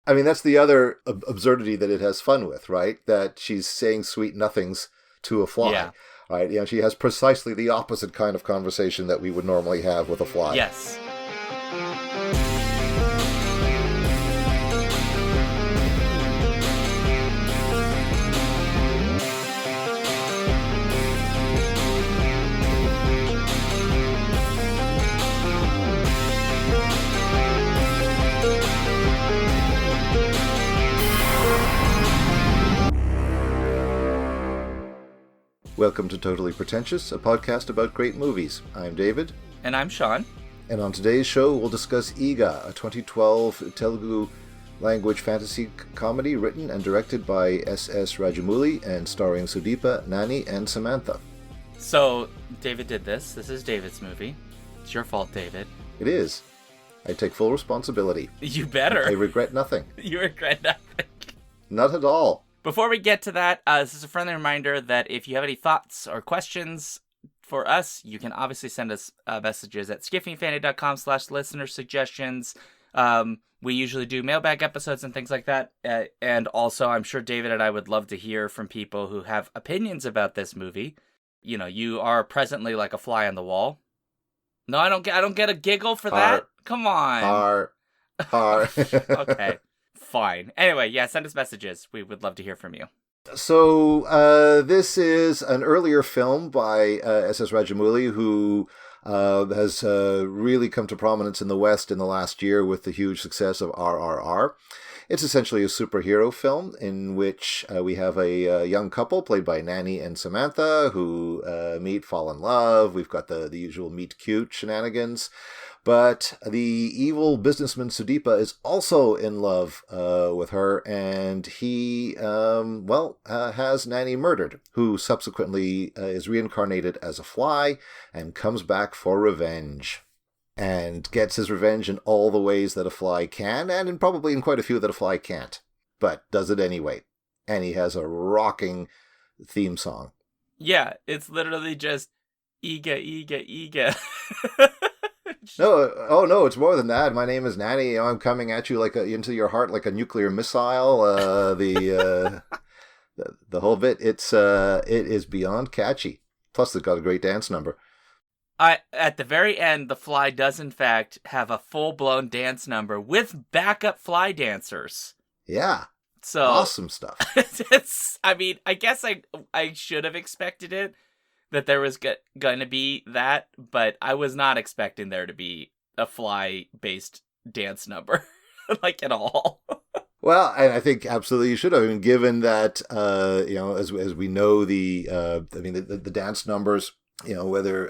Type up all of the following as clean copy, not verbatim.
I mean, that's the other absurdity that it has fun with, right? That she's saying sweet nothings to a fly, Yeah. right? You know, she has precisely the opposite kind of conversation that we would normally have with a fly. Yes. Welcome to Totally Pretentious, a podcast about great movies. I'm David. And I'm Sean. And on today's show, we'll discuss Eega, a 2012 Telugu language fantasy comedy written and directed by S.S. Rajamouli and starring Sudeepa, Nani, and Samantha. So, David did this. This is David's movie. It's your fault, David. It is. I take full responsibility. You better. I regret nothing. You regret nothing. Not at all. Before we get to that, this is a friendly reminder that if you have any thoughts or questions for us, you can obviously send us messages at skiffingfanny.com/listener suggestions. We usually do mailbag episodes and things like that. And also, I'm sure David and I would love to hear from people who have opinions about this movie. You know, you are presently like a fly on the wall. No, I don't get a giggle for that. Come on. Har. Okay. Fine. Anyway, yeah, send us messages. We would love to hear from you. So, this is an earlier film by S.S. Rajamouli, who has really come to prominence in the West in the last year with the huge success of RRR. It's essentially a superhero film in which we have a young couple played by Nani and Samantha who meet, fall in love. We've got the usual meet cute shenanigans. But the evil businessman Sudeepa is also in love with her, and he, has Nani murdered, who subsequently is reincarnated as a fly and comes back for revenge. And gets his revenge in all the ways that a fly can, and probably in quite a few that a fly can't. But does it anyway. And he has a rocking theme song. Yeah, it's literally just Eega, Eega, Eega. No, it's more than that. My name is Nani. You know, I'm coming at you into your heart like a nuclear missile. The whole bit. It is beyond catchy. Plus, it's got a great dance number. At the very end, the fly does in fact have a full-blown dance number with backup fly dancers. Yeah. So awesome stuff. I guess I should have expected it, that there was going to be that, but I was not expecting there to be a fly-based dance number, like at all. Well, and I think absolutely you should have, given that, as we know, the dance numbers, whether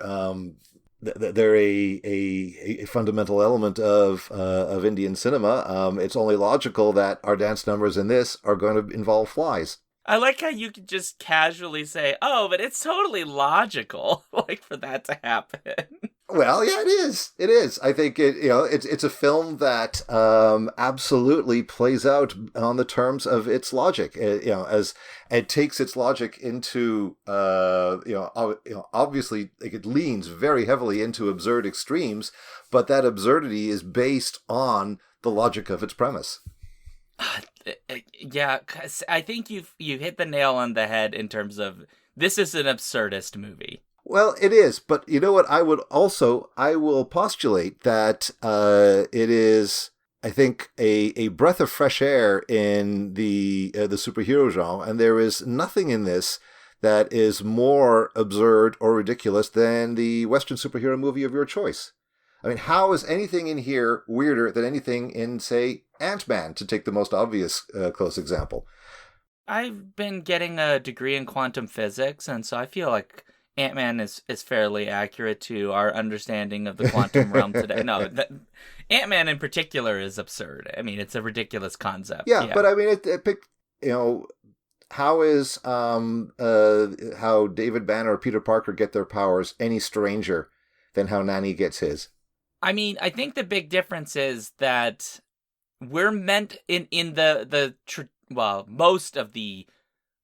they're a fundamental element of Indian cinema, it's only logical that our dance numbers in this are going to involve flies. I like how you could just casually say, "Oh, but it's totally logical," like for that to happen. Well, yeah, it is. It is. I think it's a film that absolutely plays out on the terms of its logic. As it takes its logic into obviously it leans very heavily into absurd extremes, but that absurdity is based on the logic of its premise. Yeah, 'cause I think you hit the nail on the head in terms of this is an absurdist movie. Well, it is, but you know what? I will postulate that it is, I think, a breath of fresh air in the superhero genre, and there is nothing in this that is more absurd or ridiculous than the Western superhero movie of your choice. I mean, how is anything in here weirder than anything in, say, Ant-Man, to take the most obvious close example? I've been getting a degree in quantum physics, and so I feel like Ant-Man is fairly accurate to our understanding of the quantum realm today. No, Ant-Man in particular is absurd. I mean, it's a ridiculous concept. Yeah. But I mean, it picked, how is how David Banner or Peter Parker get their powers any stranger than how Nani gets his? I mean, I think the big difference is that we're meant in most of the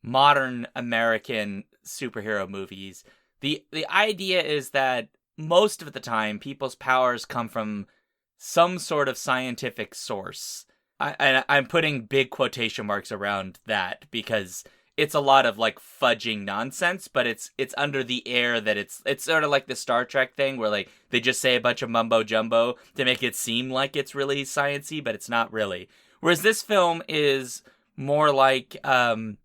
modern American superhero movies, the idea is that most of the time people's powers come from some sort of scientific source. I'm putting big quotation marks around that because it's a lot of like fudging nonsense, but it's under the air that it's sort of like the Star Trek thing where like they just say a bunch of mumbo jumbo to make it seem like it's really sciencey, but it's not really. Whereas this film is more like the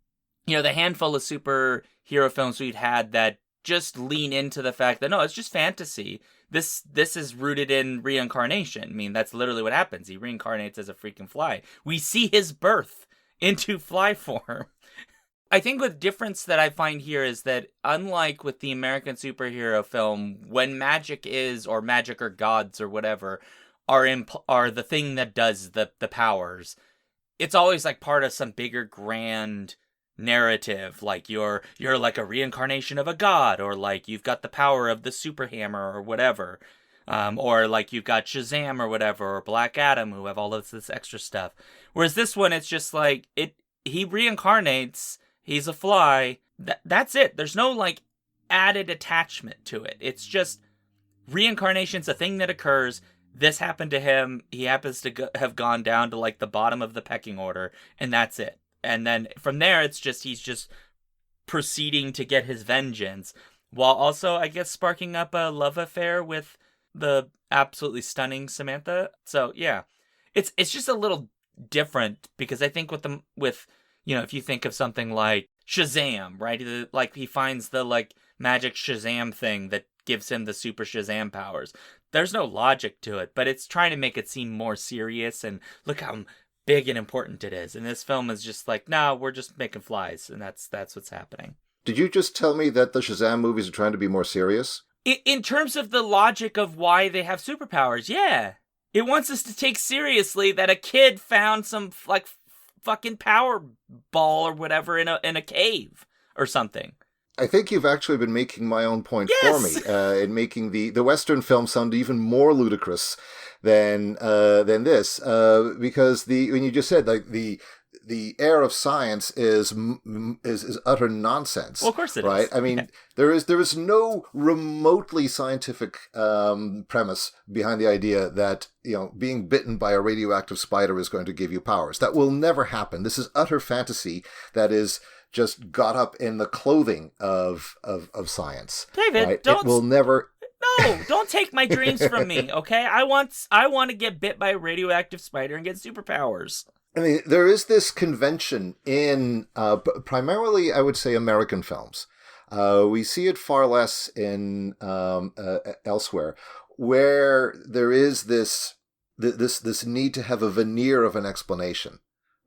handful of superhero films we've had that just lean into the fact that no, it's just fantasy. This is rooted in reincarnation. I mean, that's literally what happens. He reincarnates as a freaking fly. We see his birth into fly form. I think the difference that I find here is that unlike with the American superhero film, when magic or gods or whatever are the thing that does the powers, it's always like part of some bigger grand narrative, like you're like a reincarnation of a god, or like you've got the power of the super hammer or whatever, or like you've got Shazam or whatever, or Black Adam, who have all of this extra stuff. Whereas this one, it's just like he reincarnates, he's a fly, that's it. There's no like added attachment to it. It's just reincarnation's a thing that occurs. This happened to him. He happens to have gone down to like the bottom of the pecking order, and that's it. And then from there, it's just he's just proceeding to get his vengeance, while also, I guess, sparking up a love affair with the absolutely stunning Samantha. So yeah, it's just a little different because I think with if you think of something like Shazam, right? Like he finds the like magic Shazam thing that gives him the super Shazam powers. There's no logic to it, but it's trying to make it seem more serious and look how big and important it is. And this film is just like, no, we're just making flies, and that's what's happening. Did you just tell me that the Shazam movies are trying to be more serious? In terms of the logic of why they have superpowers, yeah. It wants us to take seriously that a kid found some like fucking power ball or whatever in a cave or something. I think you've actually been making my own point Yes! for me, in making the Western film sound even more ludicrous than this, because when you just said like the air of science is utter nonsense. Well, of course it right? is. I mean, yeah. there is no remotely scientific premise behind the idea that being bitten by a radioactive spider is going to give you powers. That will never happen. This is utter fantasy that is just got up in the clothing of science. David, right? don't... It will never... No, don't take my dreams from me, okay? I want to get bit by a radioactive spider and get superpowers. I mean, there is this convention in primarily, I would say, American films. We see it far less in elsewhere, where there is this need to have a veneer of an explanation,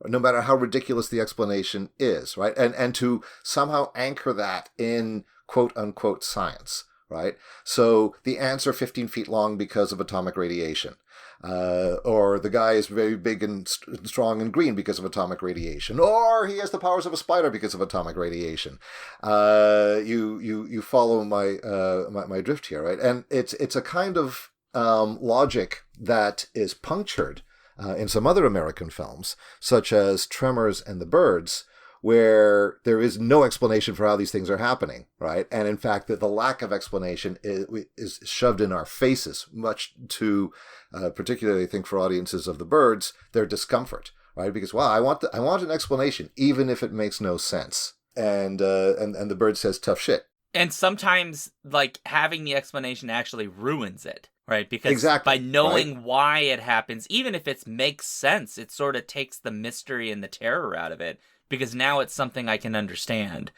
no matter how ridiculous the explanation is, right? And to somehow anchor that in quote unquote science, right? So the ants are 15 feet long because of atomic radiation. Or the guy is very big and strong and green because of atomic radiation. Or he has the powers of a spider because of atomic radiation. You follow my drift here, right? And it's a kind of logic that is punctured in some other American films, such as Tremors and The Birds, where there is no explanation for how these things are happening, right? And in fact, the lack of explanation is shoved in our faces, much to, particularly I think for audiences of The Birds, their discomfort, right? Because, wow, I want an explanation, even if it makes no sense. And The Bird says tough shit. And sometimes, like, having the explanation actually ruins it, right? Because exactly, by knowing why it happens, even if it makes sense, it sort of takes the mystery and the terror out of it. Because now it's something I can understand.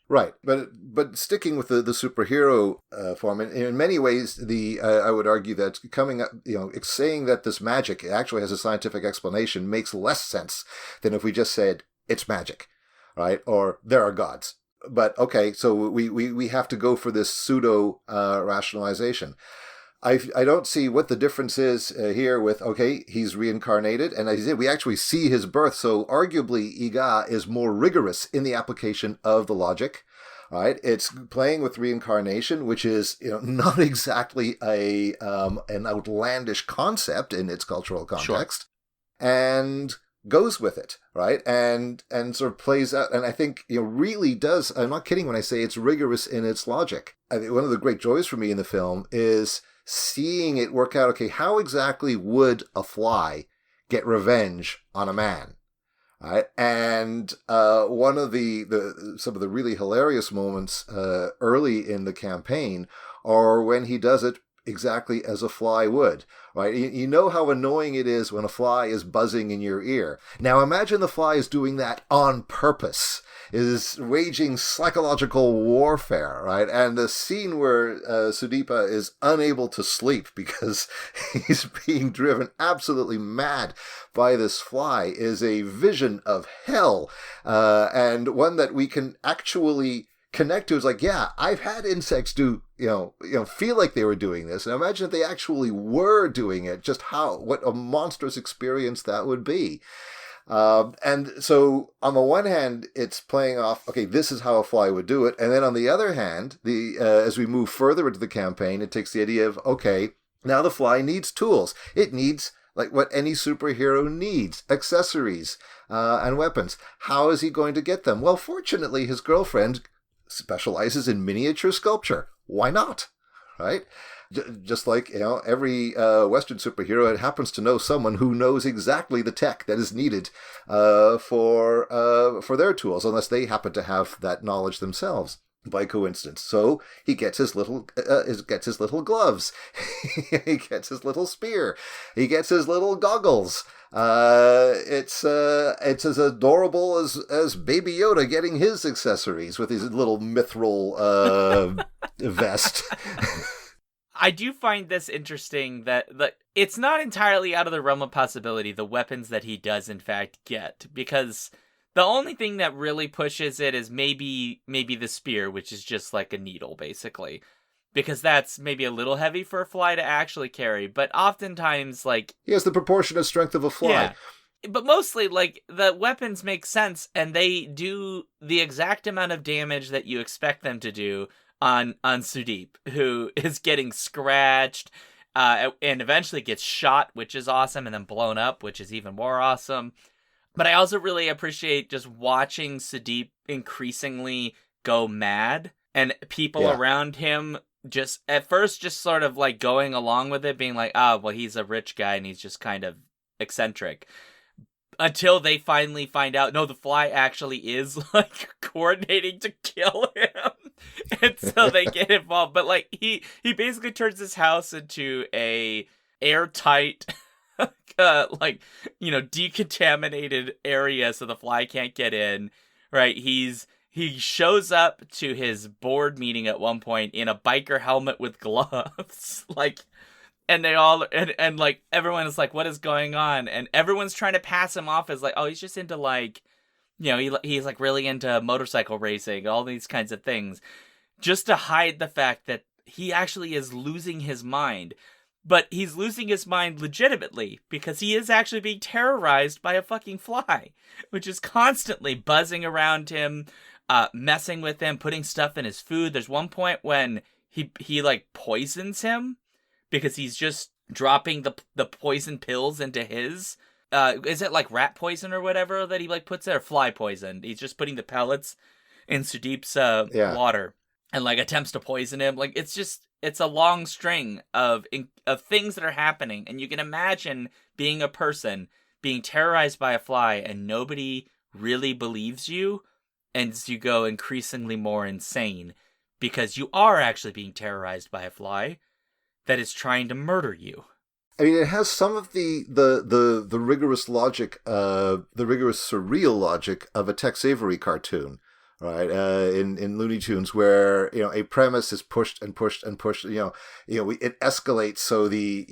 Right, but sticking with the superhero form, in many ways, I would argue that coming up, saying that this magic actually has a scientific explanation makes less sense than if we just said it's magic, right? Or there are gods. But okay, so we have to go for this pseudo rationalization. I don't see what the difference is here with, okay, he's reincarnated, and as I said, we actually see his birth, so arguably Eega is more rigorous in the application of the logic, right? It's playing with reincarnation, which is not exactly an outlandish concept in its cultural context, sure. And goes with it, right? And sort of plays out, and I think really does, I'm not kidding when I say it's rigorous in its logic. I think one of the great joys for me in the film is seeing it work out, okay, how exactly would a fly get revenge on a man. Right? And one of the some of the really hilarious moments early in the campaign are when he does it exactly as a fly would, right? You know how annoying it is when a fly is buzzing in your ear. Now imagine the fly is doing that on purpose, is waging psychological warfare, right? And the scene where Sudeepa is unable to sleep because he's being driven absolutely mad by this fly is a vision of hell, and one that we can actually connect to. Is like, yeah, I've had insects do, feel like they were doing this, and imagine if they actually were doing it, just what a monstrous experience that would be. And so on the one hand, it's playing off, okay, this is how a fly would do it. And then on the other hand, as we move further into the campaign, it takes the idea of, okay, now the fly needs tools. It needs, like what any superhero needs, accessories and weapons. How is he going to get them? Well, fortunately, his girlfriend specializes in miniature sculpture. Why not? Right? Just like, every Western superhero, it happens to know someone who knows exactly the tech that is needed for their tools, unless they happen to have that knowledge themselves by coincidence. So he gets his little gloves, he gets his little spear, he gets his little goggles. It's as adorable as Baby Yoda getting his accessories with his little mithril vest. I do find this interesting that it's not entirely out of the realm of possibility, the weapons that he does in fact get, because the only thing that really pushes it is maybe the spear, which is just like a needle, basically. Because that's maybe a little heavy for a fly to actually carry, but oftentimes, like... He has the proportionate strength of a fly. Yeah. But mostly, like, the weapons make sense, and they do the exact amount of damage that you expect them to do on Sudeep, who is getting scratched, and eventually gets shot, which is awesome, and then blown up, which is even more awesome. But I also really appreciate just watching Sudeep increasingly go mad, and people around him just, at first, just sort of, like, going along with it, being like, well, he's a rich guy, and he's just kind of eccentric. Until they finally find out, no, the fly actually is, like, coordinating to kill him. And so they get involved. But, like, he basically turns his house into a airtight, decontaminated area so the fly can't get in, right? He shows up to his board meeting at one point in a biker helmet with gloves, like... And they all, and like, everyone is like, what is going on? And everyone's trying to pass him off as like, oh, he's just into like, he's like really into motorcycle racing, all these kinds of things. Just to hide the fact that he actually is losing his mind. But he's losing his mind legitimately, because he is actually being terrorized by a fucking fly, which is constantly buzzing around him, messing with him, putting stuff in his food. There's one point when he like poisons him, because he's just dropping the poison pills into his... is it like rat poison or whatever that he like puts there? Fly poison. He's just putting the pellets in Sudeep's water and like attempts to poison him. Like, it's a long string of things that are happening. And you can imagine being a person being terrorized by a fly and nobody really believes you. And you go increasingly more insane because you are actually being terrorized by a fly that is trying to murder you. I mean, it has some of the rigorous logic, the rigorous surreal logic of a Tex Avery cartoon, right? In Looney Tunes, where a premise is pushed and pushed and pushed. It escalates. So the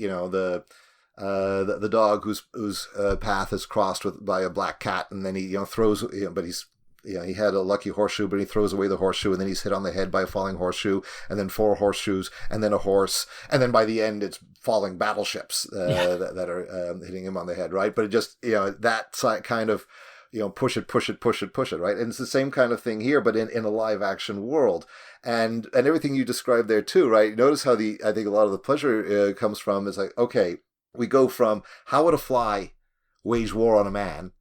dog whose path is crossed by a black cat, and then he throws. But he's he had a lucky horseshoe, but he throws away the horseshoe, and then he's hit on the head by a falling horseshoe, and then 4 horseshoes, and then a horse, and then by the end it's falling battleships that are hitting him on the head, right? But it just, that kind of, push it, right? And it's the same kind of thing here, but in a live action world. And everything you described there too, right? Notice how I think a lot of the pleasure comes from is like, okay, we go from how would a fly wage war on a man,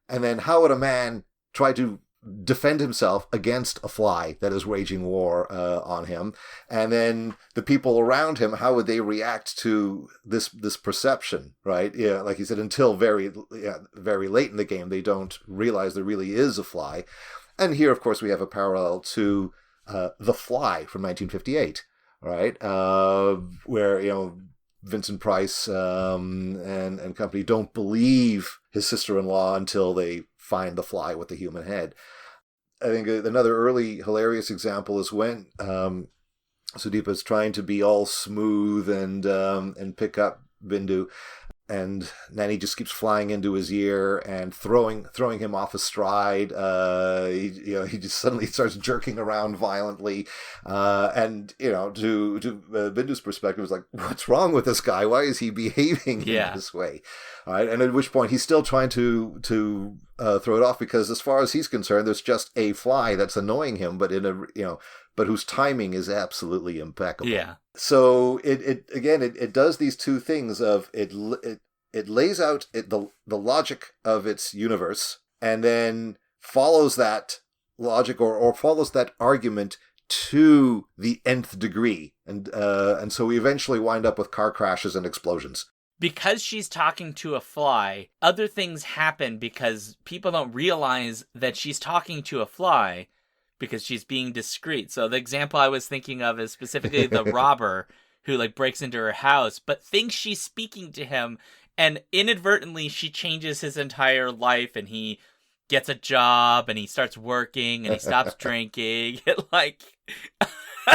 and then how would a man try to defend himself against a fly that is waging war on him. And then the people around him, how would they react to this perception, right? Yeah, like you said, until very late in the game, they don't realize there really is a fly. And here, of course, we have a parallel to The Fly from 1958, right? Where, Vincent Price and company don't believe his sister-in-law until they find the fly with the human head. I think another early hilarious example is when Sudeepa is trying to be all smooth and pick up Bindu, and Nanny just keeps flying into his ear and throwing him off his stride. He just suddenly starts jerking around violently, and to Bindu's perspective, it's like, what's wrong with this guy? Why is he behaving in this way? All right, and at which point he's still trying to throw it off, because as far as he's concerned, there's just a fly that's annoying him, but but whose timing is absolutely impeccable. Yeah. So it does these two things of it lays out the logic of its universe, and then follows that logic or follows that argument to the nth degree, and so we eventually wind up with car crashes and explosions. Because she's talking to a fly, other things happen because people don't realize that she's talking to a fly because she's being discreet. So the example I was thinking of is specifically the robber who breaks into her house, but thinks she's speaking to him, and inadvertently she changes his entire life, and he gets a job and he starts working and he stops drinking.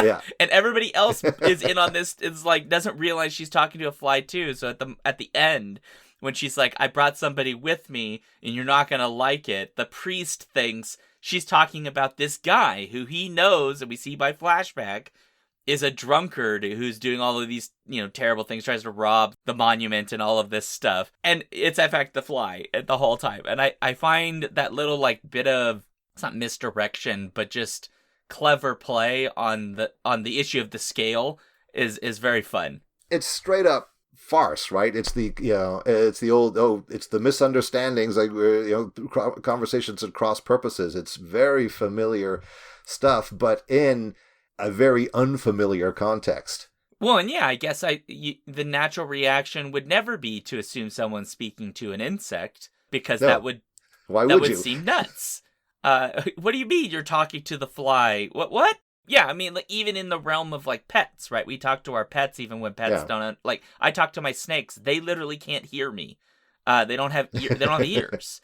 Yeah. And everybody else is in on this, doesn't realize she's talking to a fly too. So at the end, when she's like, I brought somebody with me and you're not going to like it, the priest thinks she's talking about this guy who he knows, and we see by flashback, is a drunkard who's doing all of these, terrible things, tries to rob the monument and all of this stuff. And it's, in fact, the fly the whole time. And I find that little, bit of, it's not misdirection, but just clever play on the issue of the scale is very fun. It's straight up farce, right? It's the it's the misunderstandings, conversations at cross purposes. It's very familiar stuff, but in a very unfamiliar context. Well, and I guess the natural reaction would never be to assume someone's speaking to an insect, because that would seem nuts. What do you mean you're talking to the fly? What? Yeah, I mean, even in the realm of pets, right? We talk to our pets even when pets don't. I talk to my snakes; they literally can't hear me. They don't have ears.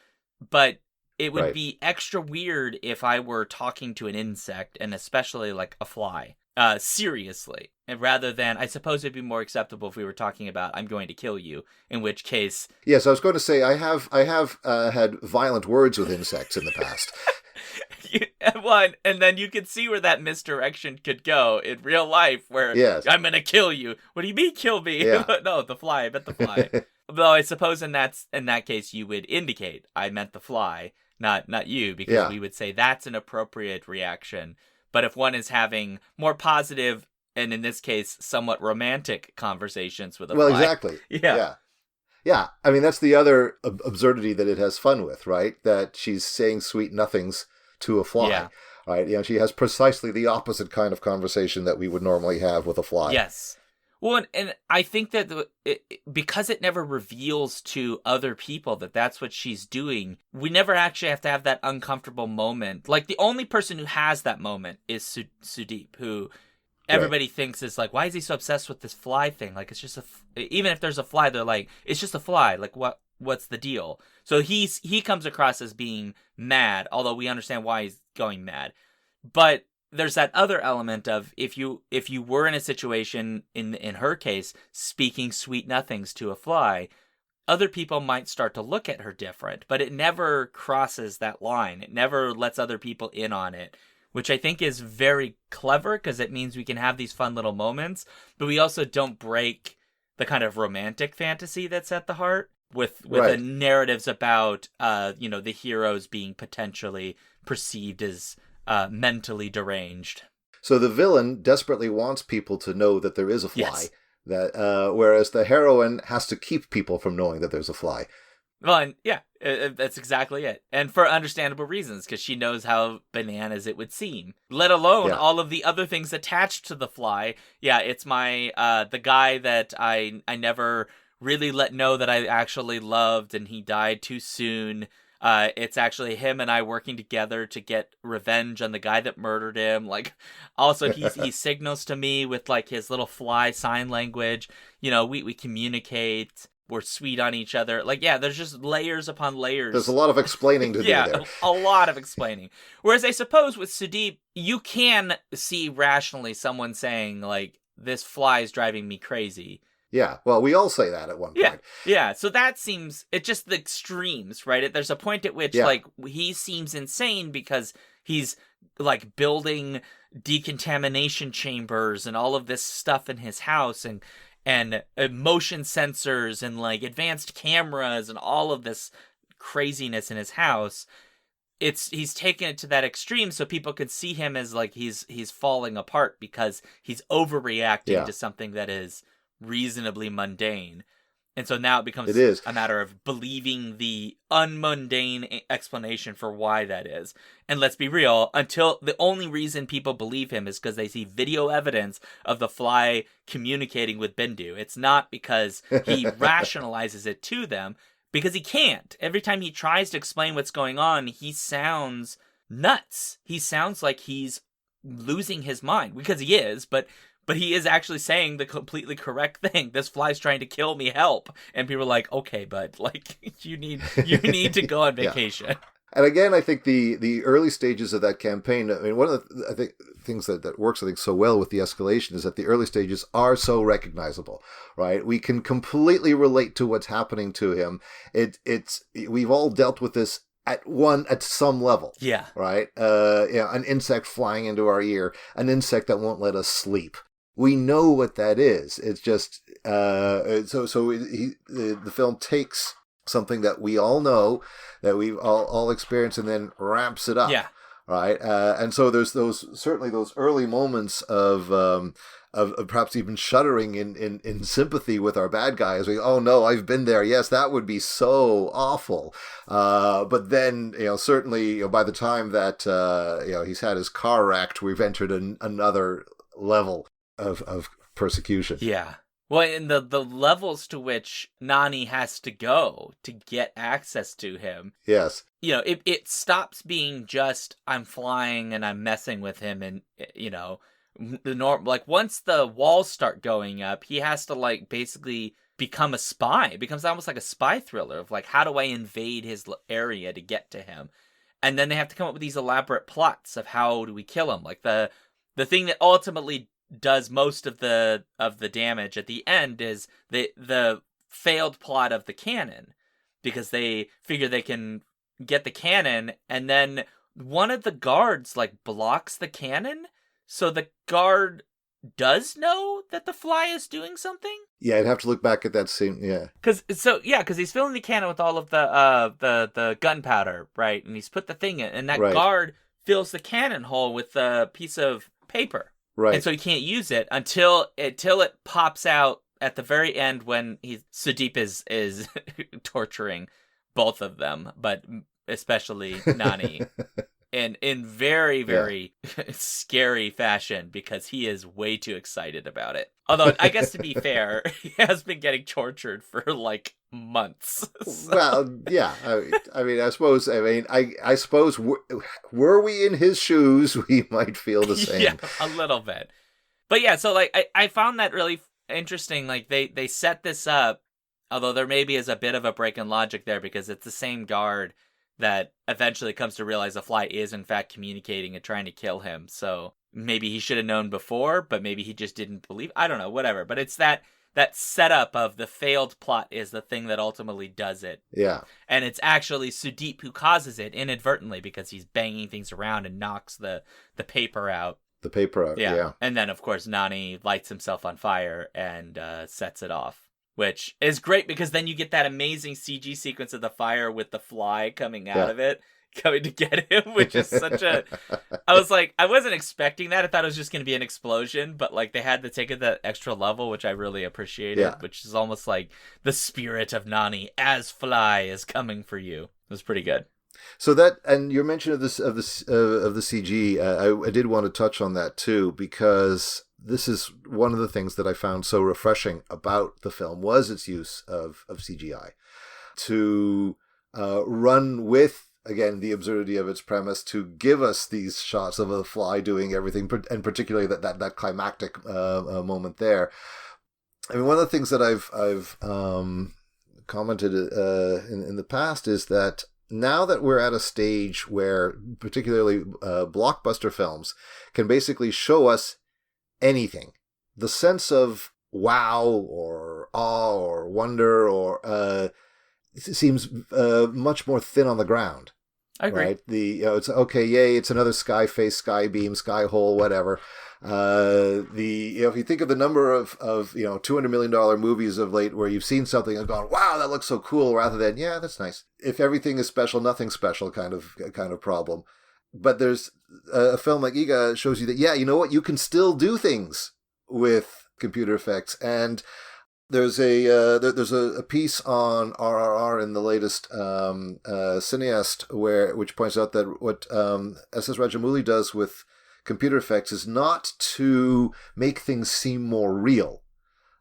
But it would be extra weird if I were talking to an insect, and especially a fly. Seriously, and rather than, I suppose it'd be more acceptable if we were talking about I'm going to kill you, in which case. Yes, I was going to say I have had violent words with insects in the past. And then you could see where that misdirection could go in real life, where I'm going to kill you. What do you mean kill me? Yeah. No, the fly. I meant the fly. Though I suppose in that case you would indicate I meant the fly, not you, because we would say that's an appropriate reaction. But if one is having more positive, and in this case, somewhat romantic conversations with a fly. Well, exactly. Yeah. I mean, that's the other absurdity that it has fun with, right? That she's saying sweet nothings to a fly, right? She has precisely the opposite kind of conversation that we would normally have with a fly. Yes. Well, and I think that because it never reveals to other people that that's what she's doing, we never actually have to have that uncomfortable moment. The only person who has that moment is Sudeep, who everybody thinks is why is he so obsessed with this fly thing? It's just even if there's a fly, they're like, it's just a fly. What's the deal? So he comes across as being mad, although we understand why he's going mad. But there's that other element of if you were in a situation, in her case, speaking sweet nothings to a fly, other people might start to look at her different, but it never crosses that line. It never lets other people in on it, which I think is very clever, because it means we can have these fun little moments, but we also don't break the kind of romantic fantasy that's at the heart with the narratives about the heroes being potentially perceived as mentally deranged. So the villain desperately wants people to know that there is a fly, that whereas the heroine has to keep people from knowing that there's a fly. Well, and yeah, that's exactly it. And for understandable reasons, because she knows how bananas it would seem, let alone Yeah. all of the other things attached to the fly. Yeah, it's my, the guy that I never really let know that I actually loved, and he died too soon. It's actually him and I working together to get revenge on the guy that murdered him. Like, also he signals to me with like his little fly sign language. We communicate. We're sweet on each other. Like, yeah, there's just layers upon There's a layers. lot of explaining to do Yeah, there. a lot of explaining. Whereas I suppose with Sudeep, you can see rationally someone saying like, "This fly is driving me crazy." Yeah, well, we all say that at one Yeah, point. yeah. So that seems it's just the extremes, right? There's a point at which Yeah. like he seems insane because he's like building decontamination chambers and all of this stuff in his house and motion sensors and like advanced cameras and all of this craziness in his house. He's taken it to that extreme so people can see him as like he's falling apart because he's overreacting Yeah. to something that is reasonably mundane. And so now it becomes It is. a matter of believing the unmundane explanation for why that is. And let's be real, until the only reason people believe him is because they see video evidence of the fly communicating with Bindu. It's not because he rationalizes it to them, because he can't. Every time he tries to explain what's going on, he sounds nuts. He sounds like he's losing his mind, because he is, but he is actually saying the completely correct thing. This fly's trying to kill me, help. And people are like, okay, bud, like you need to go on vacation. Yeah. And again, I think the early stages of that campaign, I mean, one of the I think things that works, I think, so well with the escalation is that the early stages are so recognizable, right? We can completely relate to what's happening to him. We've all dealt with this at some level. Yeah. Right? An insect flying into our ear, an insect that won't let us sleep. We know what that is. It's just, the film takes something that we all know, that we've all experienced, and then ramps it up. Yeah. Right? And so there's certainly those early moments of perhaps even shuddering in sympathy with our bad guy as oh no, I've been there. Yes, that would be so awful. But then, certainly, by the time that, he's had his car wrecked, we've entered another level of persecution. Yeah. Well, and the levels to which Nani has to go to get access to him. Yes. It stops being just, I'm flying and I'm messing with him and, the norm, like once the walls start going up, he has to like basically become a spy. It becomes almost like a spy thriller of like, how do I invade his area to get to him? And then they have to come up with these elaborate plots of how do we kill him? Like the thing that ultimately does most of the damage at the end is the failed plot of the cannon, because they figure they can get the cannon, and then one of the guards like blocks the cannon. So the guard does know that the fly is doing something? Yeah, I'd have to look back at that scene, yeah. Because he's filling the cannon with all of the gunpowder, right? And he's put the thing in, and that guard fills the cannon hole with a piece of paper. Right. And so he can't use it until it pops out at the very end when Sudeep is torturing both of them, but especially Nani. And in very, very scary fashion, because he is way too excited about it. Although, I guess to be fair, he has been getting tortured for like months. So. Well, yeah. I suppose were we in his shoes, we might feel the same. Yeah, a little bit. But yeah, so like I found that really interesting. Like they set this up, although there maybe is a bit of a break in logic there, because it's the same guard that eventually comes to realize the fly is in fact communicating and trying to kill him. So maybe he should have known before, but maybe he just didn't believe. I don't know, whatever. But it's that setup of the failed plot is the thing that ultimately does it. Yeah. And it's actually Sudeep who causes it inadvertently, because he's banging things around and knocks the paper out. The paper out, yeah. And then, of course, Nani lights himself on fire and sets it off. which is great because then you get that amazing CG sequence of the fire with the fly coming out Yeah. of it, coming to get him, which is such a... I was like, I wasn't expecting that. I thought it was just going to be an explosion, but like they had to take it that extra level, which I really appreciated, Yeah. which is almost like the spirit of Nani as Fly is coming for you. It was pretty good. So that, and your mention of the CG, I did want to touch on that too, because this is one of the things that I found so refreshing about the film was its use of CGI to run with, again, the absurdity of its premise, to give us these shots of a fly doing everything, and particularly that climactic moment there. I mean, one of the things that I've commented in the past is that now that we're at a stage where particularly blockbuster films can basically show us anything, the sense of wow or awe or wonder or seems much more thin on the ground. I agree. Right? It's okay, yay, it's another sky face, sky beam, sky hole, whatever. If you think of the number of $200 million movies of late where you've seen something and gone, wow, that looks so cool, rather than, yeah, that's nice. If everything is special, nothing's special kind of problem. But there's a film like Eega shows you that, yeah, you know what, you can still do things with computer effects. And there's a piece on RRR in the latest Cineast which points out that what S.S. Rajamouli does with computer effects is not to make things seem more real,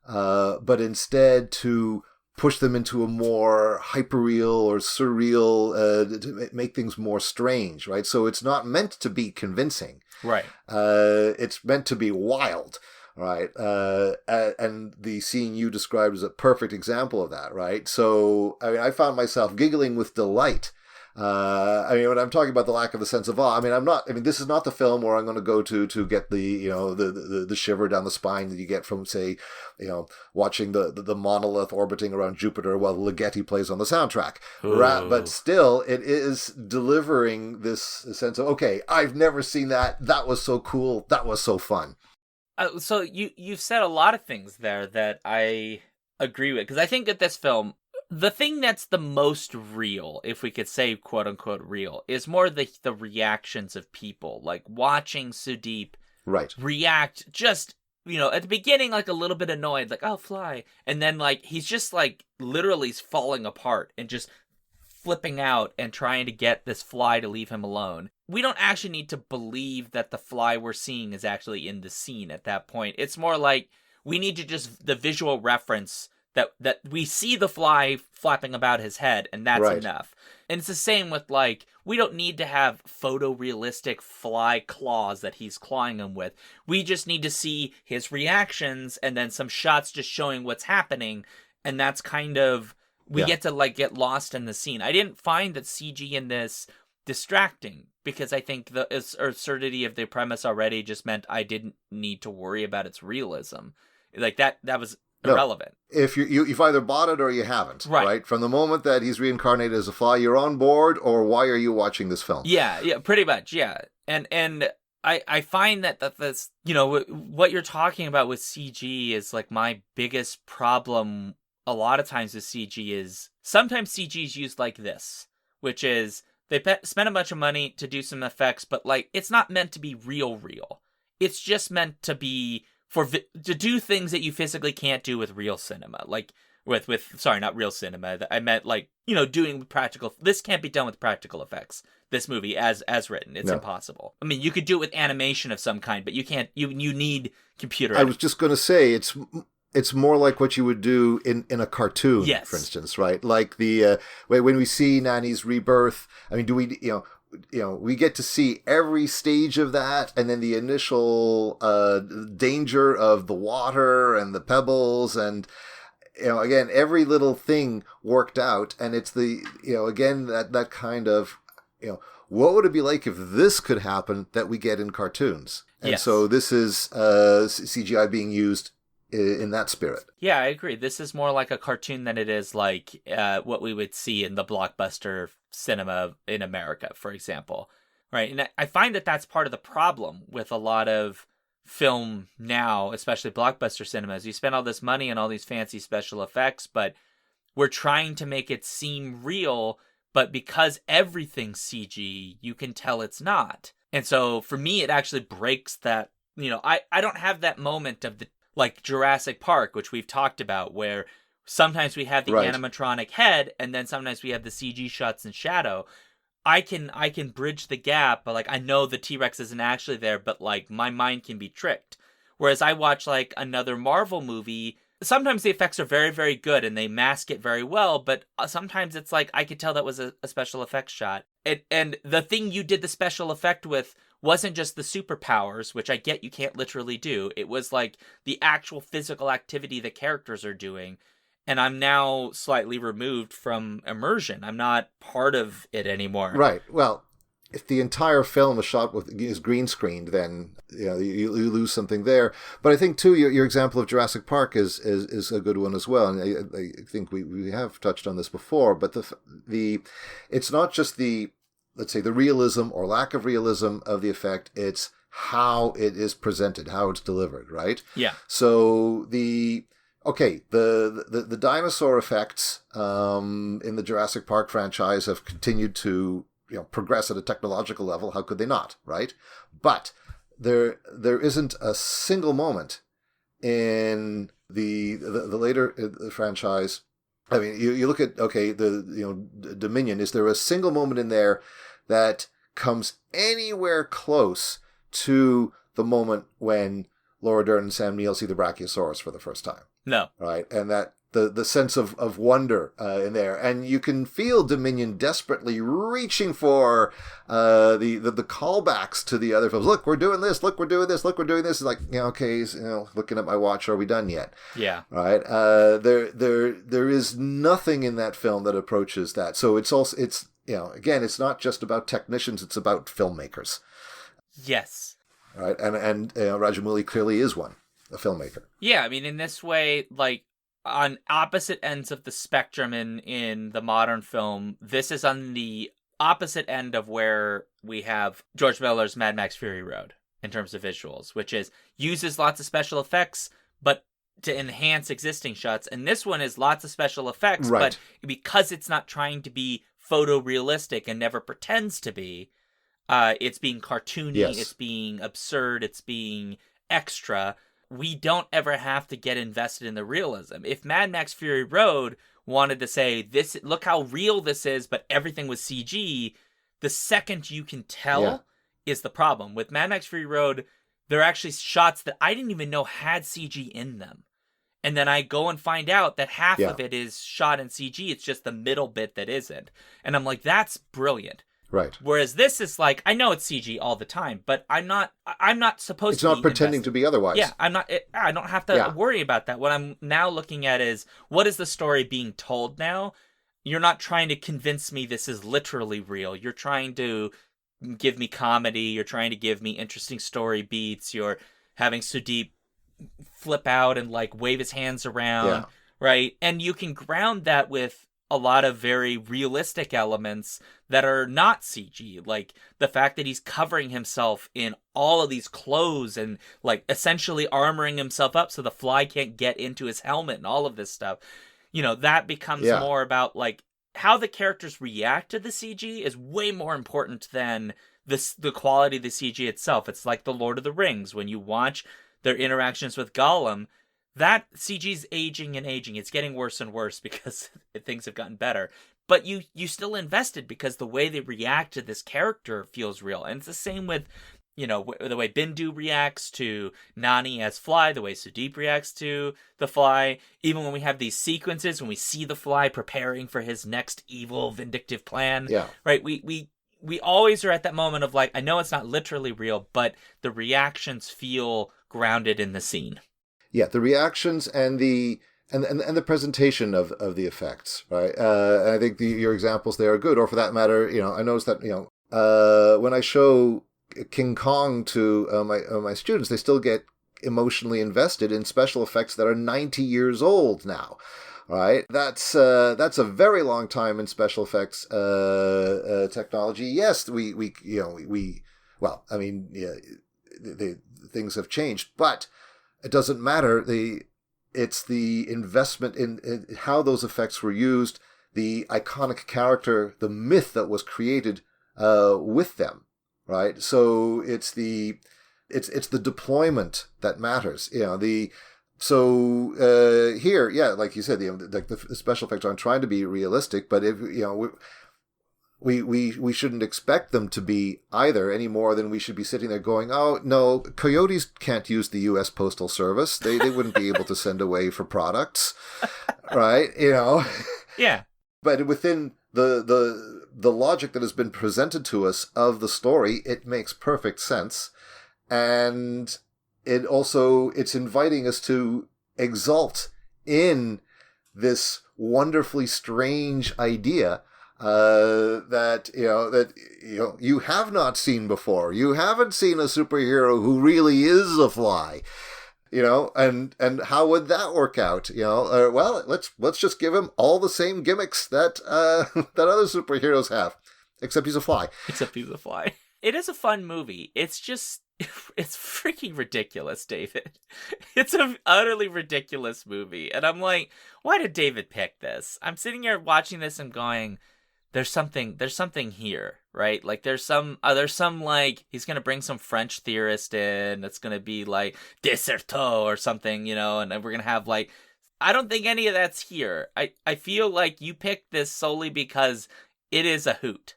but instead to push them into a more hyperreal or surreal, to make things more strange, right? So it's not meant to be convincing. Right. It's meant to be wild. Right. And the scene you described is a perfect example of that, right? So, I mean, I found myself giggling with delight. I mean, when I'm talking about the lack of a sense of awe, this is not the film where I'm going to go to get the shiver down the spine that you get from, say, watching the monolith orbiting around Jupiter while Ligeti plays on the soundtrack. But still, it is delivering this sense of, okay, I've never seen that. That was so cool. That was so fun. So you've said a lot of things there that I agree with, because I think that this film, the thing that's the most real, if we could say quote unquote real, is more the reactions of people, like watching Sudeep react just, at the beginning, like a little bit annoyed, like, oh, fly. And then like, he's just like literally falling apart and just flipping out and trying to get this fly to leave him alone. We don't actually need to believe that the fly we're seeing is actually in the scene at that point. It's more like we need to just the visual reference that we see the fly flapping about his head, and that's enough. And it's the same with, like, we don't need to have photorealistic fly claws that he's clawing him with. We just need to see his reactions and then some shots just showing what's happening, and that's kind of... We get to, like, get lost in the scene. I didn't find that CG in this distracting, because I think the absurdity of the premise already just meant I didn't need to worry about its realism. Like, that was irrelevant. No. If you've either bought it or you haven't, right? From the moment that he's reincarnated as a fly, you're on board, or why are you watching this film? Yeah, pretty much, yeah. And I find that this, what you're talking about with CG is, like, my biggest problem a lot of times with CG is sometimes CG is used like this, which is they spend a bunch of money to do some effects, but like it's not meant to be real. It's just meant to be to do things that you physically can't do with real cinema, like sorry, not real cinema. I meant like doing practical. This can't be done with practical effects. This movie as written, it's impossible. I mean, you could do it with animation of some kind, but you can't. You need computer. I was just going to say it's more like what you would do in a cartoon, for instance, right? Like the when we see Nani's rebirth. I mean, do we we get to see every stage of that, and then the initial danger of the water and the pebbles, and again every little thing worked out, and it's the again that kind of what would it be like if this could happen that we get in cartoons, and so this is CGI being used in that spirit. Yeah, I agree. This is more like a cartoon than it is like what we would see in the blockbuster cinema in America, for example. Right? And I find that that's part of the problem with a lot of film now, especially blockbuster cinemas. You spend all this money on all these fancy special effects, but we're trying to make it seem real, but because everything's CG, you can tell it's not. And so for me, it actually breaks that, I don't have that moment of the, like Jurassic Park, which we've talked about, where sometimes we have the Right. animatronic head and then sometimes we have the CG shots in shadow. I can bridge the gap, but like I know the T-Rex isn't actually there, but like my mind can be tricked. Whereas I watch like another Marvel movie, sometimes the effects are very, very good and they mask it very well, but sometimes it's like I could tell that was a special effects shot. And the thing you did the special effect with wasn't just the superpowers, which I get you can't literally do. It was like the actual physical activity the characters are doing. And I'm now slightly removed from immersion. I'm not part of it anymore. Right. Well, if the entire film is green screened, then you lose something there. But I think too your example of Jurassic Park is a good one as well. And I think we have touched on this before. But it's not just let's say the realism or lack of realism of the effect. It's how it is presented, how it's delivered. Right. Yeah. So the dinosaur effects in the Jurassic Park franchise have continued to progress at a technological level. How could they not, right? But there isn't a single moment in the later franchise. I mean, you look at Dominion. Is there a single moment in there that comes anywhere close to the moment when Laura Dern and Sam Neill see the Brachiosaurus for the first time? No. Right, and that the sense of wonder in there, and you can feel Dominion desperately reaching for the callbacks to the other films. Look, we're doing this. Look, we're doing this. Look, we're doing this. It's like, okay, looking at my watch. Are we done yet? Yeah. Right. There is nothing in that film that approaches that. So it's again, it's not just about technicians. It's about filmmakers. Yes. Right, and Rajamouli clearly is one. A filmmaker. Yeah, I mean, in this way, like, on opposite ends of the spectrum in the modern film, this is on the opposite end of where we have George Miller's Mad Max Fury Road in terms of visuals, which is uses lots of special effects, but to enhance existing shots. And this one is lots of special effects, right. But because it's not trying to be photorealistic and never pretends to be, it's being cartoony, yes. It's being absurd, it's being extra. We don't ever have to get invested in the realism. If Mad Max Fury Road wanted to say, "This, look how real this is," but everything was CG, the second you can tell is the problem. With Mad Max Fury Road, there are actually shots that I didn't even know had CG in them. And then I go and find out that half of it is shot in CG. It's just the middle bit that isn't. And I'm like, that's brilliant. Right. Whereas this is like, I know it's CG all the time, but I'm not supposed to be. It's not pretending invested. To be otherwise. Yeah, I don't have to worry about that. What I'm now looking at is, what is the story being told now? You're not trying to convince me this is literally real. You're trying to give me comedy. You're trying to give me interesting story beats. You're having Sudeep flip out and like wave his hands around, right? And you can ground that with a lot of very realistic elements that are not CG, like the fact that he's covering himself in all of these clothes and like essentially armoring himself up so the fly can't get into his helmet and all of this stuff. That becomes more about like how the characters react to the CG is way more important than the quality of the CG itself. It's like the Lord of the Rings. When you watch their interactions with Gollum, that CG's aging and aging. It's getting worse and worse because things have gotten better. But you still invested because the way they react to this character feels real. And it's the same with, the way Bindu reacts to Nani as Fly, the way Sudeep reacts to the Fly. Even when we have these sequences, when we see the Fly preparing for his next evil, vindictive plan. Yeah. Right? We always are at that moment of like, I know it's not literally real, but the reactions feel grounded in the scene. Yeah, the reactions and the presentation of the effects, right? And I think your examples there are good. Or for that matter, I noticed that when I show King Kong to my students, they still get emotionally invested in special effects that are 90 years old now. Right, that's a very long time in special effects technology. Yes, things have changed, but it doesn't matter. It's the investment in how those effects were used, the iconic character, the myth that was created with them, right? So it's the deployment that matters. Here, yeah, like you said, the special effects aren't trying to be realistic, but if we shouldn't expect them to be either, any more than we should be sitting there going, oh no, coyotes can't use the U.S. Postal Service. They wouldn't be able to send away for products, right? Yeah. But within the logic that has been presented to us of the story, it makes perfect sense, and it's inviting us to exult in this wonderfully strange idea that you have not seen before. You haven't seen a superhero who really is a fly, and how would that work out? Well, let's just give him all the same gimmicks that that other superheroes have, except he's a fly. It is a fun movie. It's just, it's freaking ridiculous, David. It's an utterly ridiculous movie. And I'm like, why did David pick this? I'm sitting here watching this and going, there's something here, right? Like there's some like, he's going to bring some French theorist in that's going to be like Desserteau or something, and then we're going to have like, I don't think any of that's here. I feel like you picked this solely because it is a hoot.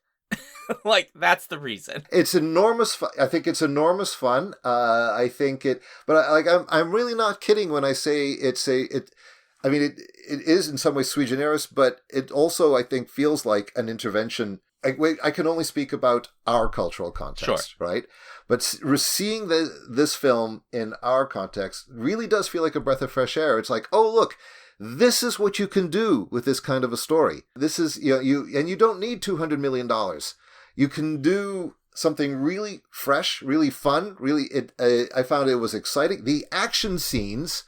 Like, that's the reason. It's enormous fun. I think it's enormous fun. I think it, but I'm really not kidding when I say it is in some ways sui generis, but it also, I think, feels like an intervention. I can only speak about our cultural context, sure, right? But seeing this film in our context really does feel like a breath of fresh air. It's like, oh, look, this is what you can do with this kind of a story. This is, you don't need $200 million. You can do something really fresh, really fun. Really, I found it was exciting. The action scenes,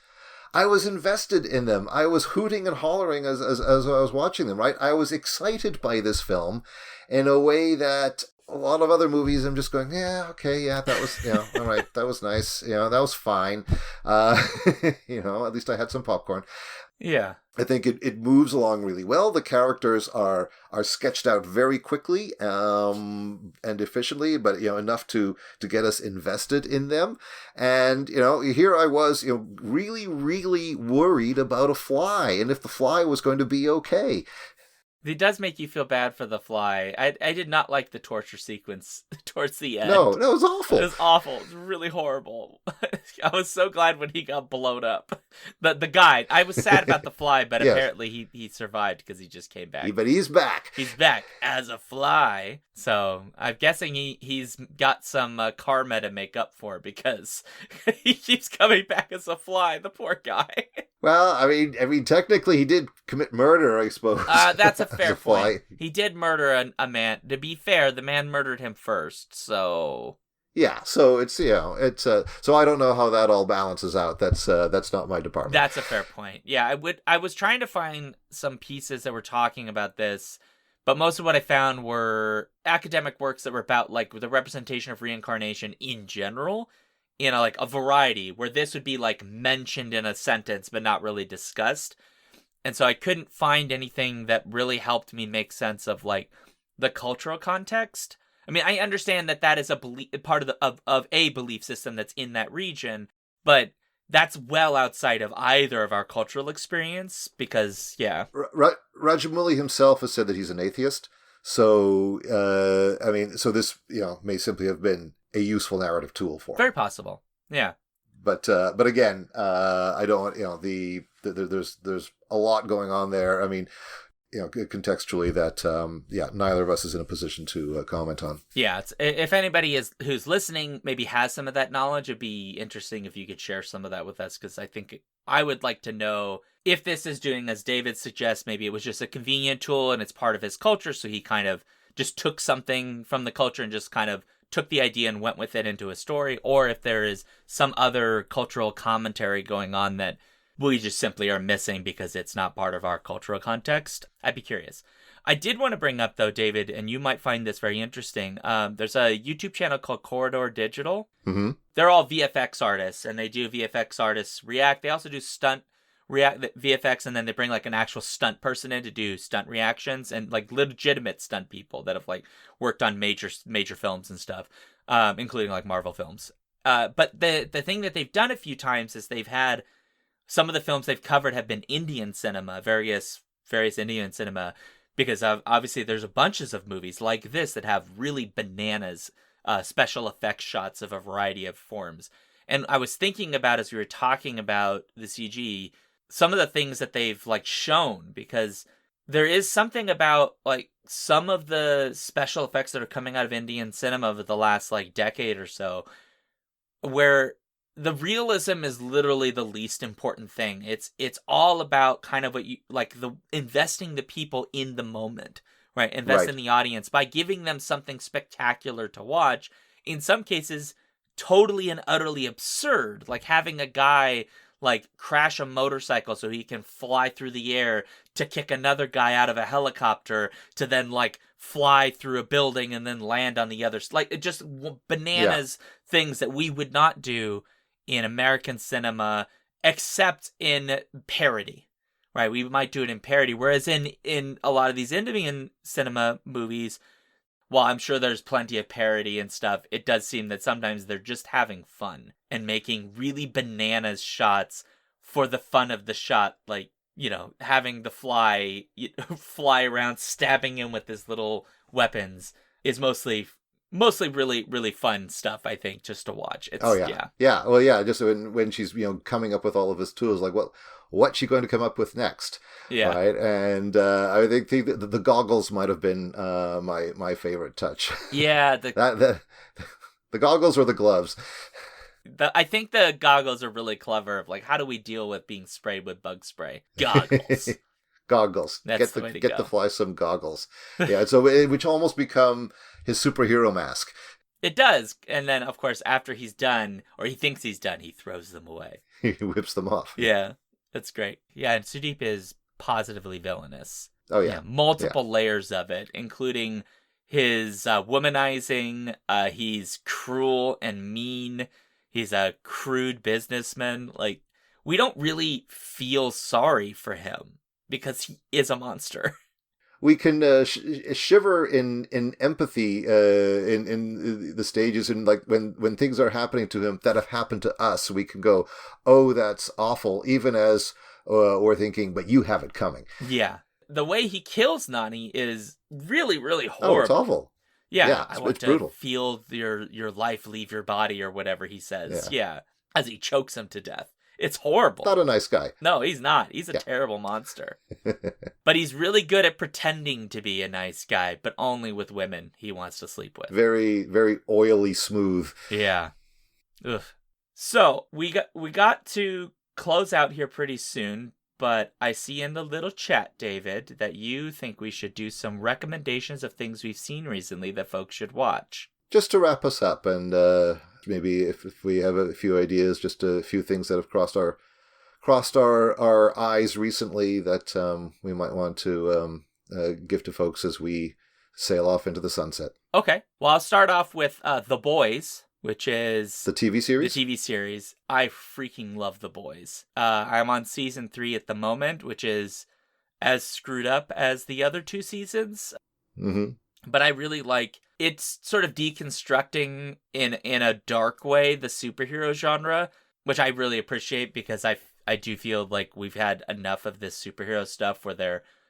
I was invested in them. I was hooting and hollering as I was watching them, right? I was excited by this film in a way that a lot of other movies, I'm just going, yeah, okay, yeah, that was, all right, that was nice. That was fine. At least I had some popcorn. Yeah. I think it moves along really well. The characters are sketched out very quickly and efficiently, but enough to get us invested in them. And here I was, really, really worried about a fly and if the fly was going to be okay. It does make you feel bad for the fly. I did not like the torture sequence towards the end. No, it was awful. It was awful. It was really horrible. I was so glad when he got blown up. The guy, I was sad about the fly, but yes, apparently he survived because he just came back. But he's back. He's back as a fly. So I'm guessing he's got some karma to make up for because he keeps coming back as a fly. The poor guy. Well, I mean, technically he did commit murder, I suppose. That's a fair point. He did murder a man. To be fair, the man murdered him first, so... Yeah, so it's, so I don't know how that all balances out. That's not my department. That's a fair point. Yeah, I was trying to find some pieces that were talking about this, but most of what I found were academic works that were about, like, the representation of reincarnation in general, like a variety, where this would be like mentioned in a sentence but not really discussed. And so I couldn't find anything that really helped me make sense of like the cultural context. I mean, I understand that is a part of a belief system that's in that region, but that's well outside of either of our cultural experience because, yeah. Rajamouli himself has said that he's an atheist. So, so this, may simply have been a useful narrative tool for him. Very possible. Yeah. But again, I don't, there's a lot going on there. I mean, contextually that, neither of us is in a position to comment on. Yeah. If anybody who's listening maybe has some of that knowledge, it'd be interesting if you could share some of that with us. Cause I think I would like to know if this is doing, as David suggests, maybe it was just a convenient tool and it's part of his culture. So he kind of just took something from the culture and just kind of took the idea and went with it into a story, or if there is some other cultural commentary going on that we just simply are missing because it's not part of our cultural context. I'd be curious. I did want to bring up, though, David, and you might find this very interesting. There's a YouTube channel called Corridor Digital. Mm-hmm. They're all VFX artists, and they do VFX artists react. They also do stunt react VFX, and then they bring like an actual stunt person in to do stunt reactions, and like legitimate stunt people that have like worked on major films and stuff, including like Marvel films. But the thing that they've done a few times is they've had some of the films they've covered have been Indian cinema, various Indian cinema, because obviously there's a bunches of movies like this that have really bananas special effects shots of a variety of forms. And I was thinking about, as we were talking about the CG, some of the things that they've like shown, because there is something about like some of the special effects that are coming out of Indian cinema over the last like decade or so, where the realism is literally the least important thing. It's all about kind of what you like, the investing the people in the moment, right? Invest in the audience by giving them something spectacular to watch. In some cases, totally and utterly absurd, like having a guy like crash a motorcycle so he can fly through the air to kick another guy out of a helicopter to then like fly through a building and then land on the other. Like it just bananas things that we would not do in American cinema, except in parody, right? We might do it in parody. Whereas in a lot of these Indian cinema movies, while I'm sure there's plenty of parody and stuff, it does seem that sometimes they're just having fun and making really bananas shots for the fun of the shot. Like, you know, having the fly around, stabbing him with his little weapons is mostly really, really fun stuff, I think, just to watch. It's, yeah. Well, yeah, just when she's, coming up with all of his tools, like, what's she going to come up with next? Yeah. Right? And I think the goggles might have been my favorite touch. Yeah. The goggles or the gloves. I think the goggles are really clever. Of like, how do we deal with being sprayed with bug spray? Goggles. Goggles. That's the way to get go. the fly some goggles. Yeah, so which almost become his superhero mask. It does. And then, of course, after he's done, or he thinks he's done, he throws them away. He whips them off. Yeah, that's great. Yeah, and Sudeep is positively villainous. Oh, yeah. Multiple layers of it, including his womanizing. He's cruel and mean. He's a crude businessman. Like, we don't really feel sorry for him because he is a monster. We can shiver in empathy in the stages, and like when things are happening to him that have happened to us, we can go, oh, that's awful, even as we're thinking, but you have it coming. Yeah. The way he kills Nani is really, really horrible. Oh, it's awful. Yeah, I want it's to brutal. feel your life leave your body, or whatever he says. Yeah, as he chokes him to death. It's horrible. Not a nice guy. No, he's not. He's a terrible monster. But he's really good at pretending to be a nice guy, but only with women he wants to sleep with. Very, very oily smooth. Yeah. Ugh. So we got to close out here pretty soon, but I see in the little chat, David, that you think we should do some recommendations of things we've seen recently that folks should watch. Just to wrap us up, and maybe if we have a few ideas, just a few things that have crossed our eyes recently that we might want to give to folks as we sail off into the sunset. Okay. Well, I'll start off with The Boys, which is the TV series. The TV series. I freaking love The Boys. I'm on season 3 at the moment, which is as screwed up as the other 2 seasons. Mm-hmm. But I really like, it's sort of deconstructing in a dark way the superhero genre, which I really appreciate, because I do feel like we've had enough of this superhero stuff where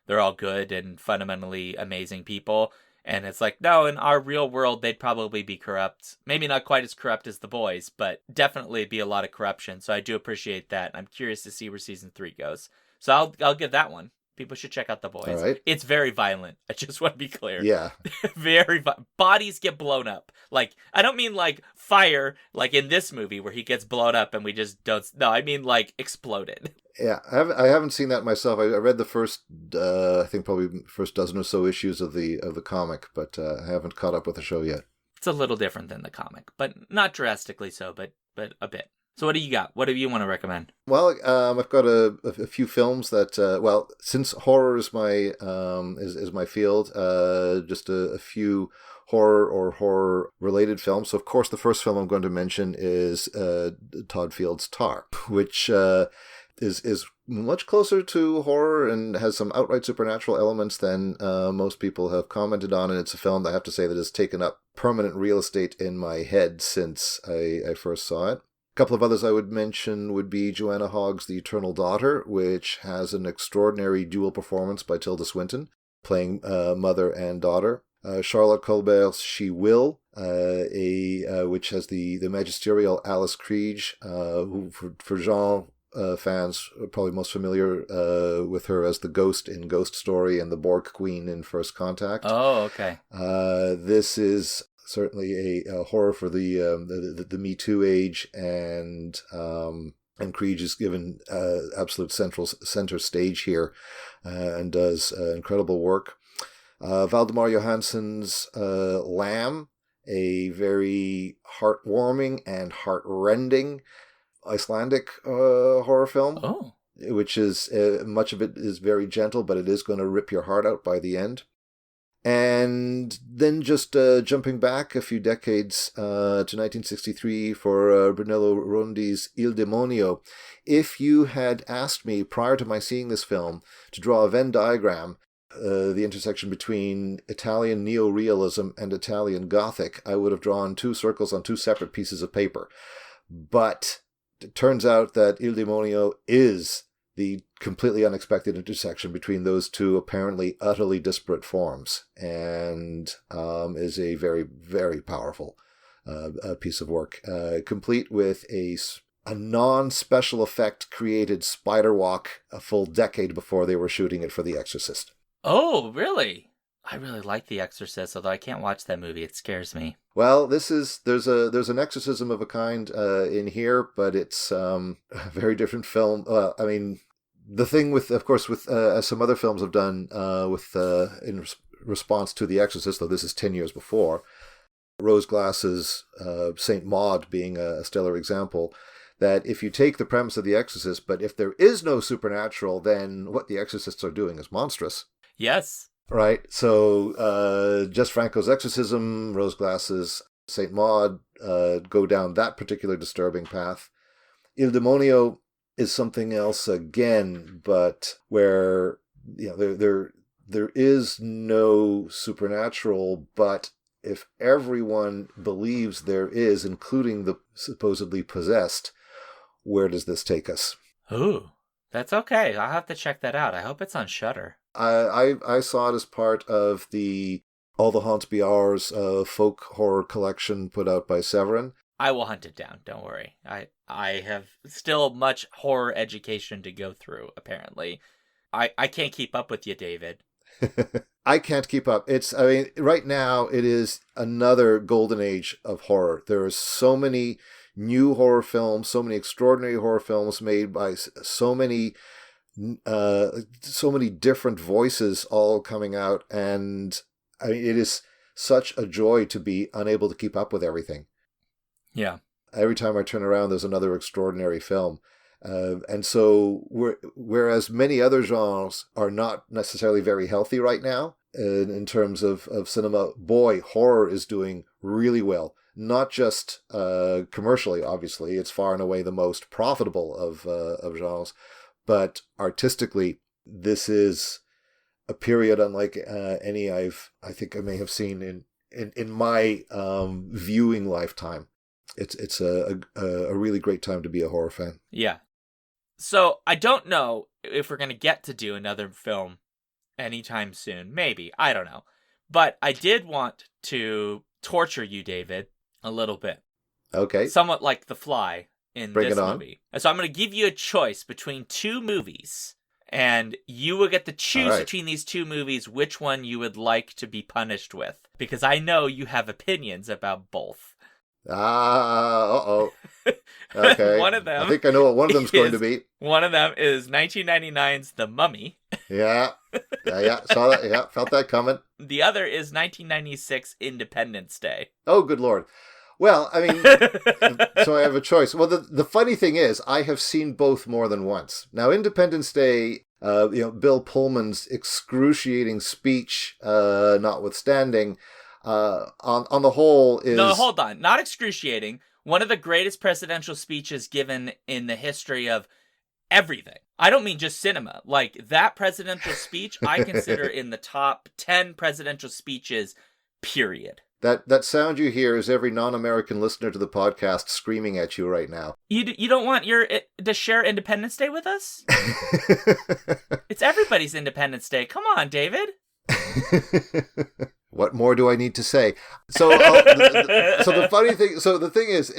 they're all good and fundamentally amazing people. And it's like, no, in our real world, they'd probably be corrupt. Maybe not quite as corrupt as The Boys, but definitely be a lot of corruption. So I do appreciate that. I'm curious to see where season 3 goes. So I'll give that one. People should check out The Boys. All right. It's very violent. I just want to be clear. Yeah. Very bodies get blown up. Like, I don't mean like fire, like in this movie where he gets blown up and we just don't. No, I mean like exploded. Yeah, I haven't seen that myself. I read the first, I think probably first dozen or so issues of the comic, but I haven't caught up with the show yet. It's a little different than the comic, but not drastically so, but a bit. So what do you got? What do you want to recommend? Well, I've got a few films that, well, since horror is my is my field, just a few horror or horror related films. So, of course, the first film I'm going to mention is Todd Field's Tar, which is much closer to horror and has some outright supernatural elements than most people have commented on. And it's a film that I have to say that has taken up permanent real estate in my head since I first saw it. A couple of others I would mention would be Joanna Hogg's The Eternal Daughter, which has an extraordinary dual performance by Tilda Swinton, playing mother and daughter. Charlotte Colbert's She Will, which has the magisterial Alice Krige, who for genre fans are probably most familiar with her as the ghost in Ghost Story and the Borg Queen in First Contact. Oh, okay. This is certainly a horror for the Me Too age, and Krige is given absolute center stage here, and does incredible work. Valdemar Johansson's Lamb, a very heartwarming and heartrending Icelandic horror film. Oh. Which is, much of it is very gentle, but it is going to rip your heart out by the end. And then just jumping back a few decades to 1963 for Brunello Rondi's Il Demonio. If you had asked me prior to my seeing this film to draw a Venn diagram, the intersection between Italian neorealism and Italian Gothic, I would have drawn two circles on two separate pieces of paper. But it turns out that Il Demonio is the completely unexpected intersection between those two apparently utterly disparate forms, and is a very, very powerful piece of work, complete with a non-special effect created spider walk a full decade before they were shooting it for The Exorcist. Oh, really? I really like The Exorcist, although I can't watch that movie. It scares me. Well, there's an exorcism of a kind in here, but it's a very different film. I mean, the thing with, of course, with as some other films have done in response to The Exorcist, though this is 10 years before, Rose Glass's Saint Maud being a stellar example, that if you take the premise of The Exorcist, but if there is no supernatural, then what the exorcists are doing is monstrous. Yes. Right, so Jess Franco's Exorcism, Rose Glass's Saint Maud go down that particular disturbing path. Il Demonio is something else again, but where there is no supernatural, but if everyone believes there is, including the supposedly possessed, where does this take us? Ooh, that's okay. I'll have to check that out. I hope it's on Shudder. I saw it as part of the All the Haunts Be Ours folk horror collection put out by Severin. I will hunt it down. Don't worry. I have still much horror education to go through, apparently. I can't keep up with you, David. I can't keep up. Right now it is another golden age of horror. There are so many new horror films, so many extraordinary horror films made by so many different voices all coming out, and I mean, it is such a joy to be unable to keep up with everything. Yeah. Every time I turn around, there's another extraordinary film. And so, whereas many other genres are not necessarily very healthy right now in terms of cinema, boy, horror is doing really well. Not just commercially, obviously, it's far and away the most profitable of genres, but artistically, this is a period unlike any I think I may have seen in my viewing lifetime. It's a really great time to be a horror fan. Yeah. So I don't know if we're going to get to do another film anytime soon. Maybe. I don't know. But I did want to torture you, David, a little bit. Okay. Somewhat like The Fly in Bring this it on. movie. So I'm going to give you a choice between two movies. And you will get to choose between these two movies which one you would like to be punished with. Because I know you have opinions about both. Uh-oh. Okay. One of them, I think I know what one of them's going to be. One of them is 1999's The Mummy. Yeah. Saw that. Yeah, felt that coming. The other is 1996 Independence Day. Oh, good Lord. Well, I mean, so I have a choice. Well, the funny thing is, I have seen both more than once. Now, Independence Day, Bill Pullman's excruciating speech, notwithstanding, on the whole is... No, hold on. Not excruciating. One of the greatest presidential speeches given in the history of everything. I don't mean just cinema. Like, that presidential speech, I consider in the top 10 presidential speeches, period. That sound you hear is every non-American listener to the podcast screaming at you right now. You don't want to share Independence Day with us? It's everybody's Independence Day. Come on, David. What more do I need to say? So, the funny thing. So the thing is,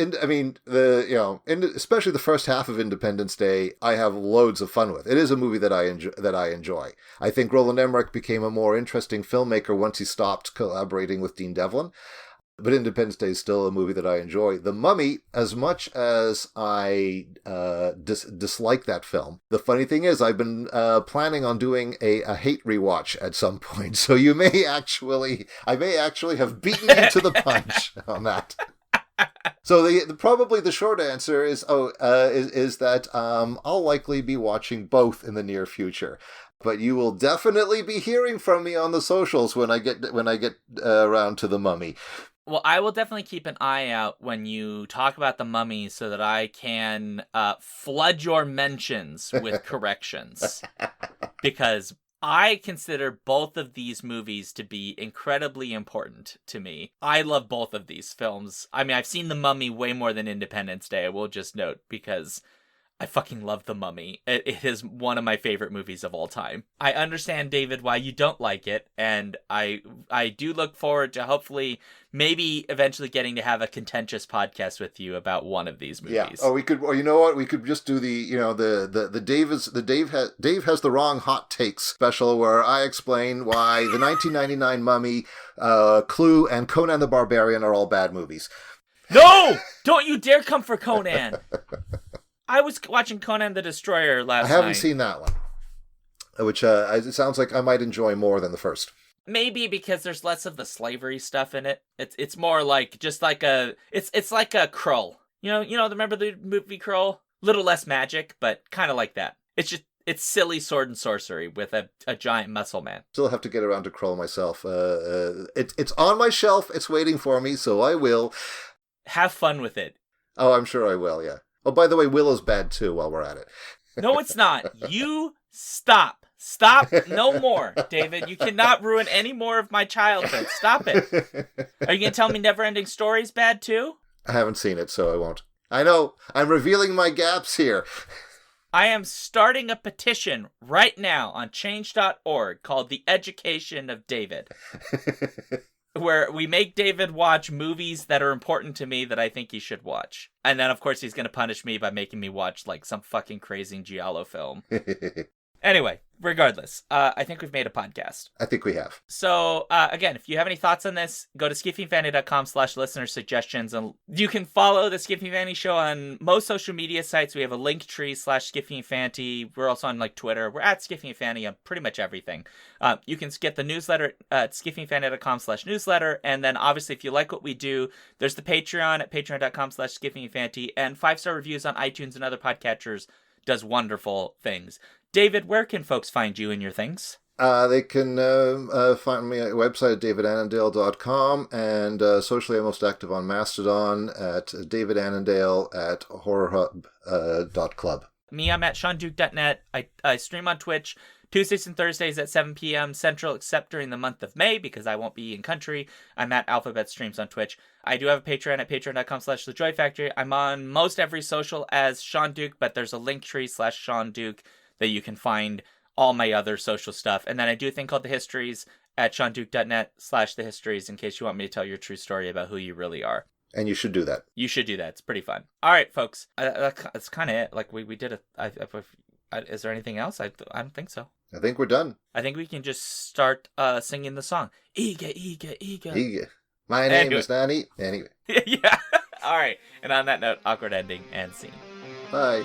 especially the first half of Independence Day, I have loads of fun with. It is a movie that I enjoy. I think Roland Emmerich became a more interesting filmmaker once he stopped collaborating with Dean Devlin. But Independence Day is still a movie that I enjoy. The Mummy, as much as I dislike that film, the funny thing is I've been planning on doing a hate rewatch at some point. So I may actually have beaten you to the punch on that. So probably the short answer is that I'll likely be watching both in the near future. But you will definitely be hearing from me on the socials when I get around to The Mummy. Well, I will definitely keep an eye out when you talk about The Mummy so that I can flood your mentions with corrections. Because I consider both of these movies to be incredibly important to me. I love both of these films. I mean, I've seen The Mummy way more than Independence Day, I will just note, because I fucking love The Mummy. It is one of my favorite movies of all time. I understand, David, why you don't like it, and I do look forward to hopefully maybe eventually getting to have a contentious podcast with you about one of these movies. Yeah. Oh, we could. Or you know what? We could just do the Dave has the wrong hot takes special where I explain why the 1999 Mummy, Clue, and Conan the Barbarian are all bad movies. No! Don't you dare come for Conan! I was watching Conan the Destroyer last night. I haven't seen that one, which it sounds like I might enjoy more than the first. Maybe because there's less of the slavery stuff in it. It's more like just like it's like a Krull. Remember the movie Krull? Little less magic, but kind of like that. It's silly sword and sorcery with a giant muscle man. Still have to get around to Krull myself. It's on my shelf. It's waiting for me, so I will. Have fun with it. Oh, I'm sure I will. Yeah. Oh, by the way, Willow's bad too. While we're at it. No, it's not. You stop. Stop. No more, David. You cannot ruin any more of my childhood. Stop it. Are you going to tell me Neverending Story's bad too? I haven't seen it, so I won't. I know. I'm revealing my gaps here. I am starting a petition right now on change.org called The Education of David. Where we make David watch movies that are important to me that I think he should watch. And then, of course, he's going to punish me by making me watch, like, some fucking crazy Giallo film. Anyway, regardless, I think we've made a podcast. I think we have. So, again, if you have any thoughts on this, go to skiffyandfanny.com/listener-suggestions. And you can follow the Skiffy and Fanny Show on most social media sites. We have a Linktree/Skiffy and We're also on, Twitter. We're at Skiffy and Fanny on pretty much everything. You can get the newsletter at skiffyandfanny.com/newsletter. And then, obviously, if you like what we do, there's the Patreon at patreon.com/skiffyandfanny. And 5-star reviews on iTunes and other podcatchers does wonderful things. David, where can folks find you and your things? They can find me at website at davidannandale.com, and socially I'm most active on Mastodon at davidannandale@horrorhub.club. Me, I'm at seanduke.net. I stream on Twitch Tuesdays and Thursdays at 7 p.m. Central, except during the month of May, because I won't be in country. I'm at Alphabet Streams on Twitch. I do have a Patreon at patreon.com/The Joy Factory. I'm on most every social as Sean Duke, but there's a Linktree/Sean Duke that you can find all my other social stuff. And then I do a thing called The Histories at seanduke.net/The Histories in case you want me to tell your true story about who you really are. And you should do that. You should do that. It's pretty fun. All right, folks. That's kind of it. Like, we did it. Is there anything else? I don't think so. I think we're done. I think we can just start singing the song. Eega, Eega, Eega. Eega. My name is Nani. Anyway. Yeah. All right. And on that note, awkward ending and scene. Bye.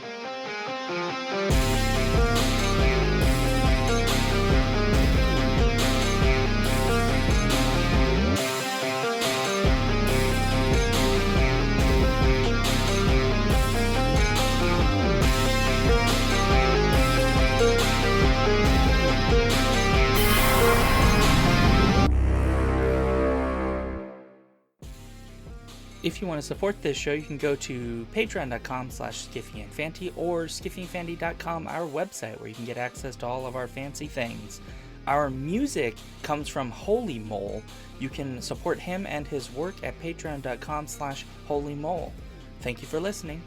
If you want to support this show, you can go to patreon.com/skiffyandfanty or skiffyandfanty.com, our website, where you can get access to all of our fancy things. Our music comes from Holy Mole. You can support him and his work at patreon.com/holymole. Thank you for listening.